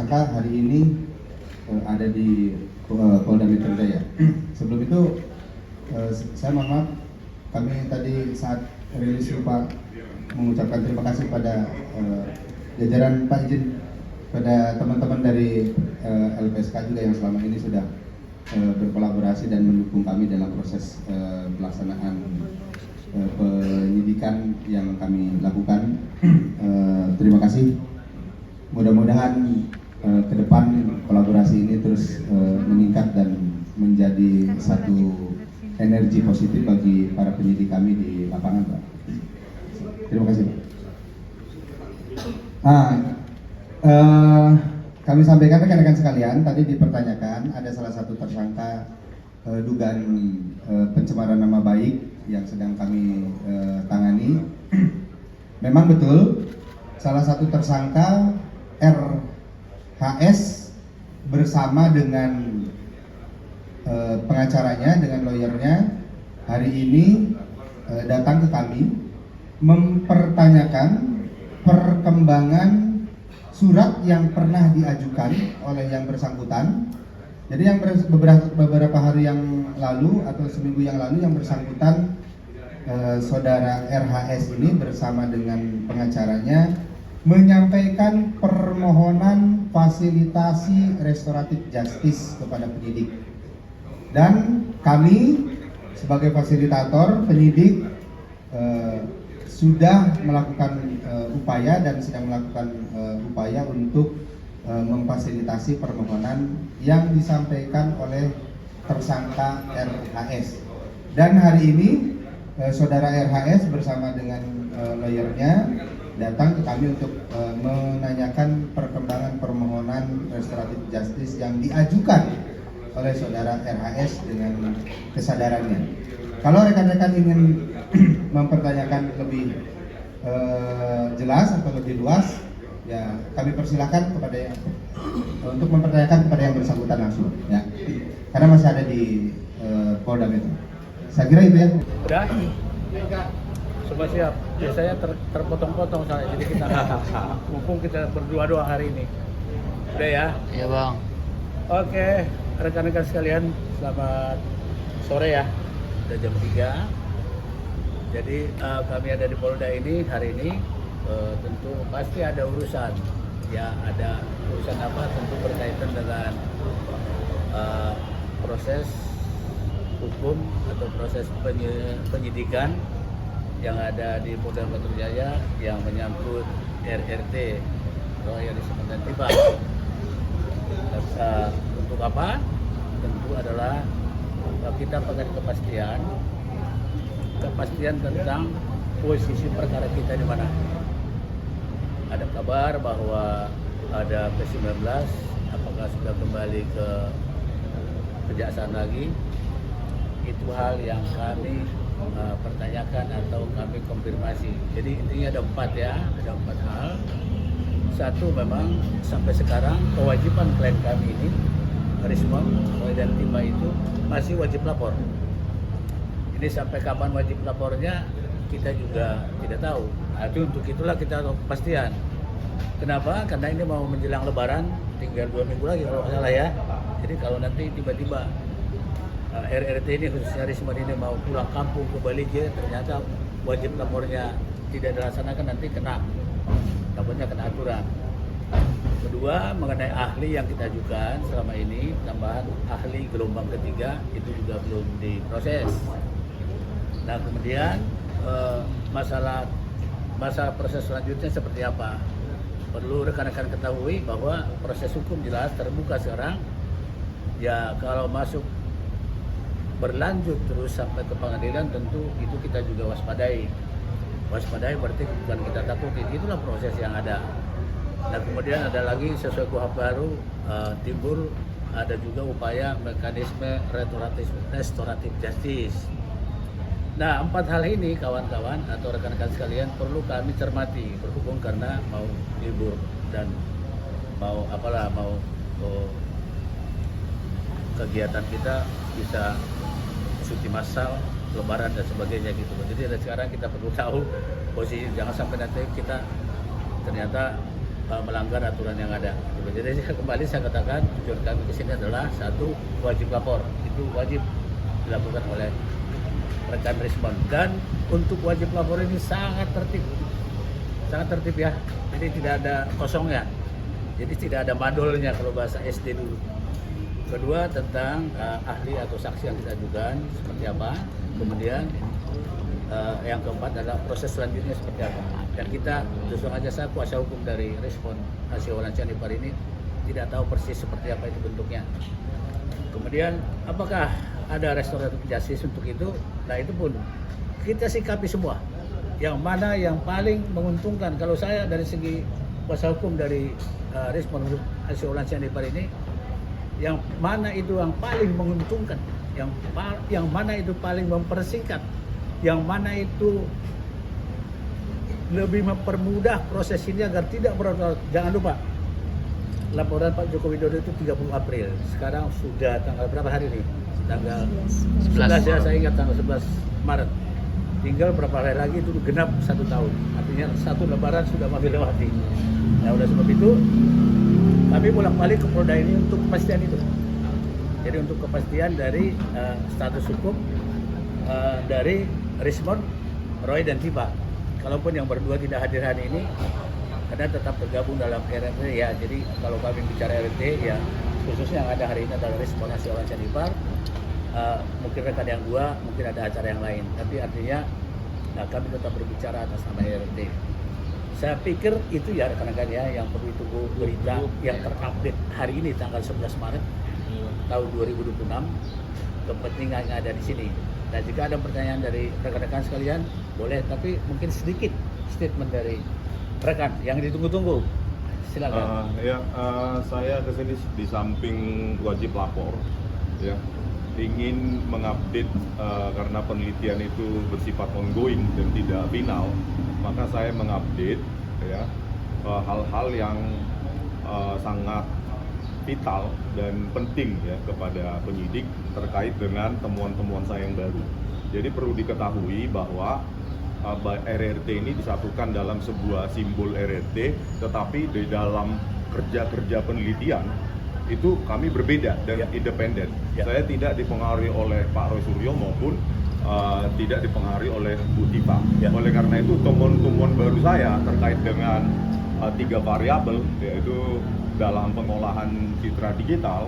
tersangka hari ini ada di Polda Metro Jaya. Sebelum itu saya mohon maaf, kami tadi saat rilis lupa mengucapkan terima kasih pada jajaran Pak Izin, pada teman-teman dari LPSK juga yang selama ini sudah berkolaborasi dan mendukung kami dalam proses pelaksanaan penyidikan yang kami lakukan. Terima kasih. Mudah-mudahan ke depan kolaborasi ini terus meningkat dan menjadi satu energi positif bagi para penyidik kami di lapangan, Pak. Terima kasih, Pak. Kami sampaikan rekan-rekan sekalian, tadi dipertanyakan ada salah satu tersangka dugaan pencemaran nama baik yang sedang kami tangani. Memang betul, salah satu tersangka RHS bersama dengan pengacaranya, dengan lawyernya, hari ini datang ke kami mempertanyakan perkembangan surat yang pernah diajukan oleh yang bersangkutan. Jadi yang beberapa hari yang lalu atau seminggu yang lalu yang bersangkutan saudara RHS ini bersama dengan pengacaranya menyampaikan permohonan fasilitasi restoratif justice kepada penyidik. Dan kami sebagai fasilitator penyidik sudah melakukan upaya dan sedang melakukan upaya untuk memfasilitasi permohonan yang disampaikan oleh tersangka RHS. Dan hari ini saudara RHS bersama dengan lawyernya datang ke kami untuk menanyakan perkembangan permohonan restoratif justice yang diajukan oleh saudara RHS dengan kesadarannya. Kalau rekan-rekan ingin mempertanyakan lebih jelas atau lebih luas, ya kami persilakan kepada yang untuk mempertanyakan kepada yang bersangkutan langsung, ya. Karena masih ada di Polda Metro. Saya kira itu ya. Udah? Semua siap. Biasanya terpotong-potong soalnya, jadi kita mumpung kita berdua hari ini. Udah ya? Iya, Bang. Oke, rekan-rekan sekalian, selamat sore ya. Udah jam 3. Jadi kami ada di Polda ini hari ini, tentu pasti ada urusan. Ya, ada urusan apa? Tentu berkaitan dengan proses hukum atau proses penyidikan yang ada di Polda Metro Jaya yang menyangkut RRT, Royal Sementan Tiba. Untuk apa? Tentu adalah kita pengen kepastian tentang posisi perkara kita di mana. Ada kabar bahwa ada P19, apakah sudah kembali ke kejaksaan lagi? Itu hal yang kami pertanyakan atau kami konfirmasi. Jadi intinya ada 4 ya, ada 4 hal. Satu, memang sampai sekarang kewajiban klien kami ini, Rismon, dan Timah itu masih wajib lapor. Ini sampai kapan wajib lapornya kita juga tidak tahu. Nah, untuk itulah kita tahu kepastian. Kenapa? Karena ini mau menjelang Lebaran, tinggal 2 minggu lagi kalau nggak salah ya. Jadi kalau nanti tiba-tiba RRT ini khususnya Rismon ini mau pulang kampung ke Bali, ternyata wajib lapornya tidak dilaksanakan, nanti takutnya kena aturan. Kedua, mengenai ahli yang kita ajukan selama ini, tambahan ahli gelombang ketiga itu juga belum diproses. Nah, kemudian masalah proses selanjutnya seperti apa? Perlu rekan-rekan ketahui bahwa proses hukum jelas terbuka sekarang. Ya, kalau masuk berlanjut terus sampai ke pengadilan, tentu itu kita juga waspadai berarti bukan kita takuti, itulah proses yang ada. Nah, kemudian ada lagi sesuai KUHP baru timbul ada juga upaya mekanisme restoratif justice. Nah, 4 hal ini kawan-kawan atau rekan-rekan sekalian perlu kami cermati, berhubung karena mau libur dan mau kegiatan kita bisa cuti massal, Lebaran dan sebagainya gitu. Jadi dari sekarang kita perlu tahu posisi, jangan sampai nanti kita ternyata melanggar aturan yang ada. Jadi kembali saya katakan tujuan kami ke sini adalah satu, wajib lapor, itu wajib dilakukan oleh rekan respon, dan untuk wajib lapor ini sangat tertib ya. Jadi tidak ada kosongnya, jadi tidak ada madolnya kalau bahasa SD dulu. Kedua, tentang ahli atau saksi yang kita ajukan seperti apa. Kemudian yang keempat adalah proses selanjutnya seperti apa. Dan kita terus terang aja, saya kuasa hukum dari respon hasil wawancara Chanipar ini tidak tahu persis seperti apa itu bentuknya. Kemudian apakah ada restoratif justice untuk itu? Nah itu pun kita sikapi semua. Yang mana yang paling menguntungkan? Kalau saya dari segi kuasa hukum dari respon hasil wawancara Chanipar ini, yang mana itu yang paling menguntungkan, yang mana itu paling mempersingkat, yang mana itu lebih mempermudah proses ini agar tidak berlarut-larut. Jangan lupa, laporan Pak Joko Widodo itu 30 April. Sekarang sudah tanggal berapa hari ini? Tanggal 11 ya, saya ingat tanggal 11 Maret. Tinggal berapa hari lagi itu genap 1 tahun. Artinya satu lebaran sudah mau dilewati. Nah, oleh sebab itu kami bolak-balik ke Polda ini untuk kepastian itu. Jadi untuk kepastian dari status hukum dari Rismon, Roy dan Tiba. Kalaupun yang berdua tidak hadir hari ini, karena tetap tergabung dalam RRT ya. Jadi kalau kami bicara RRT ya, khususnya yang ada hari ini adalah Rismon hasil wawancara Chanipar. Mungkin rekan yang dua, mungkin ada acara yang lain. Tapi artinya kami tetap berbicara atas nama RRT. Saya pikir itu ya rekan-rekan ya yang perlu ditunggu berita yang terupdate hari ini tanggal 11 Maret tahun 2026, kepentingan yang ada di sini. Dan jika ada pertanyaan dari rekan-rekan sekalian, boleh, tapi mungkin sedikit statement dari rekan yang ditunggu-tunggu. Silakan. Saya kesini di samping wajib lapor, ya, ingin mengupdate karena penelitian itu bersifat ongoing dan tidak final, maka saya mengupdate ya hal-hal yang sangat vital dan penting ya kepada penyidik terkait dengan temuan-temuan saya yang baru. Jadi perlu diketahui bahwa RRT ini disatukan dalam sebuah simbol RRT, tetapi di dalam kerja-kerja penelitian itu kami berbeda dan independen. Saya tidak dipengaruhi oleh Pak Roy Suryo maupun tidak dipengaruhi oleh Bu Tipa. Oleh karena itu temuan-temuan baru saya terkait dengan 3 variabel, yaitu dalam pengolahan citra digital,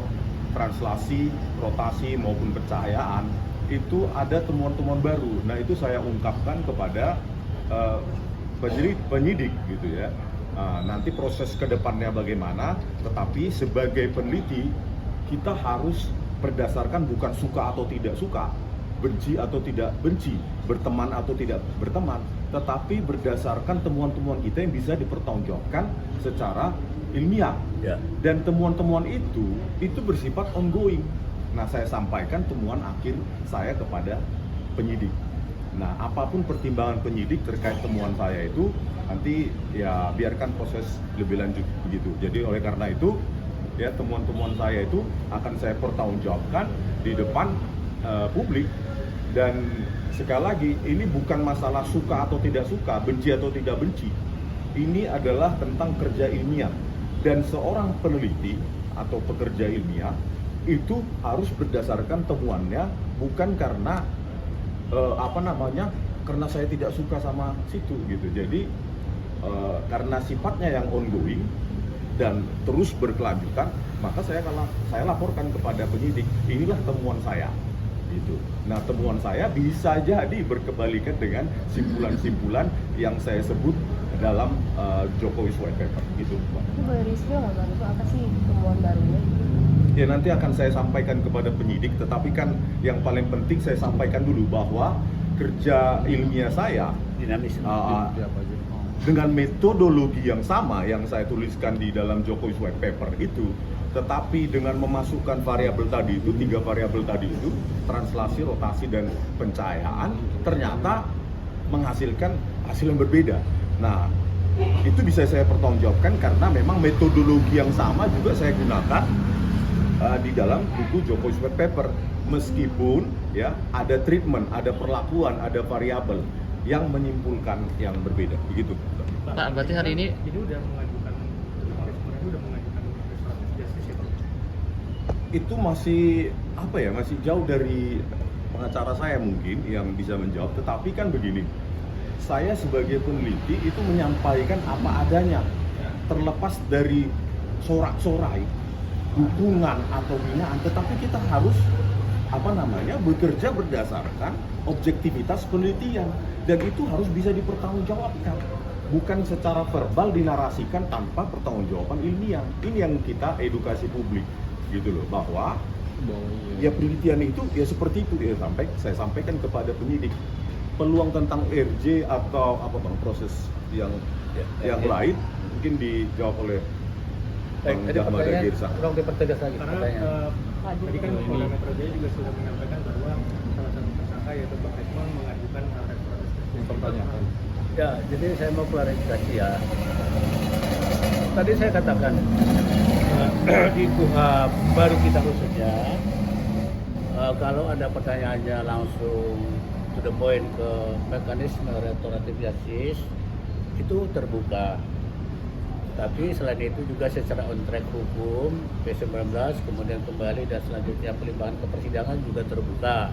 translasi, rotasi maupun pencahayaan, itu ada temuan-temuan baru. Nah itu saya ungkapkan kepada penyidik gitu ya. Nanti proses ke depannya bagaimana, tetapi sebagai peneliti kita harus berdasarkan bukan suka atau tidak suka, benci atau tidak benci, berteman atau tidak berteman, tetapi berdasarkan temuan-temuan kita yang bisa dipertanggungjawabkan secara ilmiah. Dan temuan-temuan itu bersifat ongoing. Nah, saya sampaikan temuan akhir saya kepada penyidik. Nah, apapun pertimbangan penyidik terkait temuan saya itu nanti ya biarkan proses lebih lanjut begitu. Jadi oleh karena itu ya temuan-temuan saya itu akan saya pertanggungjawabkan di depan publik. Dan sekali lagi, ini bukan masalah suka atau tidak suka, benci atau tidak benci. Ini adalah tentang kerja ilmiah. Dan seorang peneliti atau pekerja ilmiah itu harus berdasarkan temuannya, bukan karena karena saya tidak suka sama situ gitu. Jadi karena sifatnya yang ongoing dan terus berkelanjutan, maka saya laporkan kepada penyidik, inilah temuan saya. Gitu. Nah, temuan saya bisa jadi berkebalikan dengan simpulan-simpulan yang saya sebut dalam Jokowi White Paper gitu, Pak. Itu boleh review nggak, Bang? Itu apa sih temuan barunya? Ya nanti akan saya sampaikan kepada penyidik, tetapi kan yang paling penting saya sampaikan dulu bahwa kerja ilmiah saya Dinamis. dengan metodologi yang sama yang saya tuliskan di dalam Jokowi White Paper itu, tetapi dengan memasukkan variabel tadi itu, 3 variabel tadi itu, translasi, rotasi, dan pencahayaan, ternyata menghasilkan hasil yang berbeda. Nah, itu bisa saya pertanggungjawabkan karena memang metodologi yang sama juga saya gunakan di dalam buku Jokowi White Paper. Meskipun ya ada treatment, ada perlakuan, ada variabel yang menyimpulkan yang berbeda, begitu. Pak, berarti hari ini udah mengajukan tadi udah mengajukan restoratif justice itu. Itu masih apa ya, masih jauh dari pengacara saya mungkin yang bisa menjawab. Tetapi kan begini, saya sebagai peneliti itu menyampaikan apa adanya, terlepas dari sorak-sorai dukungan atau hinaan, tetapi kita harus bekerja berdasarkan objektivitas penelitian, dan itu harus bisa dipertanggungjawabkan, bukan secara verbal dinarasikan tanpa pertanggungjawaban ilmiah. Ini yang kita edukasi publik gitu loh, bahwa ya penelitian itu ya seperti itu ya, saya sampaikan kepada penyidik. Peluang tentang RJ atau proses yang lain mungkin dijawab oleh Baik, Bang tadi Jahmada pertanyaan, Girsa. tolong dipertegas lagi Karena pertanyaan. tadi kan Polda Metro Jaya juga sudah menyampaikan bahwa salah satu tersangka yaitu Bang Desmond mengajukan restoratif justice. Ya, jadi saya mau klarifikasi ya. Tadi saya katakan di KUHP baru kita khususnya, kalau ada pertanyaannya langsung to the point ke mekanisme restoratif justice itu terbuka. Tapi selain itu juga secara on track hukum P19 kemudian kembali dan selanjutnya pelimpahan ke persidangan juga terbuka.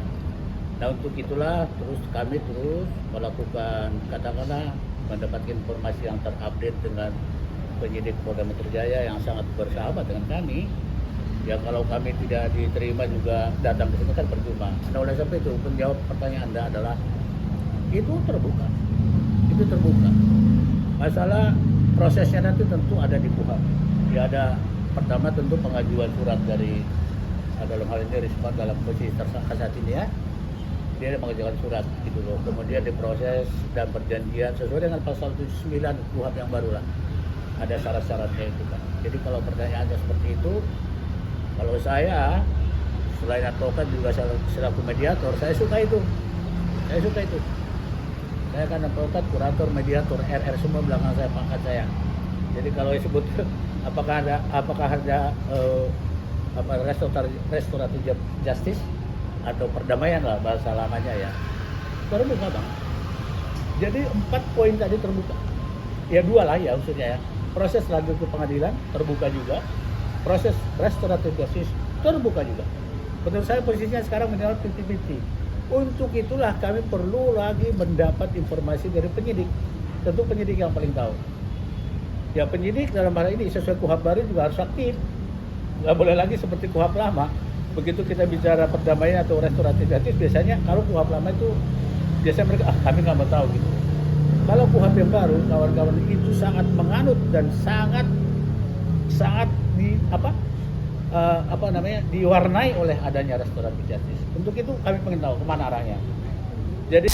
Nah untuk itulah kami terus melakukan katakanlah mendapatkan informasi yang terupdate dengan penyidik Polda Metro Jaya yang sangat bersahabat dengan kami. Ya kalau kami tidak diterima juga datang ke sini kan percuma. Nah oleh sebab itu penjawab pertanyaan Anda adalah itu terbuka. Itu terbuka. Masalah prosesnya nanti tentu ada di KUHP. Ya ada pertama tentu pengajuan surat dari dalam hal ini Risma dalam posisi tersangka saat ini ya. Dia mengajukan surat gitu loh. Kemudian diproses dan perjanjian sesuai dengan pasal 79 KUHP yang baru lah. Ada syarat-syaratnya itu kan. Jadi kalau pertanyaannya seperti itu, kalau saya selain advokat juga selaku mediator, saya suka itu. Saya kan advokat, kurator, mediator, RR semua belakang saya, pangkat saya. Jadi kalau disebut apakah ada restoratif justice atau perdamaian lah bahasa lamanya ya, terbuka bang. Jadi 4 poin tadi terbuka. Ya 2 lah ya maksudnya ya. Proses lanjut ke pengadilan terbuka juga. Proses restoratif justice terbuka juga. Menurut saya posisinya sekarang menjawab 50-50. Untuk itulah kami perlu lagi mendapat informasi dari penyidik. Tentu penyidik yang paling tahu. Ya penyidik dalam hal ini sesuai KUHP baru juga harus aktif. Nggak boleh lagi seperti KUHP lama. Begitu kita bicara perdamaian atau restoratif justice, biasanya kalau KUHP lama itu biasanya mereka kami nggak mau tahu gitu. Kalau KUHP yang baru, kawan-kawan itu sangat menganut dan sangat diwarnai oleh adanya restoratif justice. Untuk itu kami ingin tahu kemana arahnya. Jadi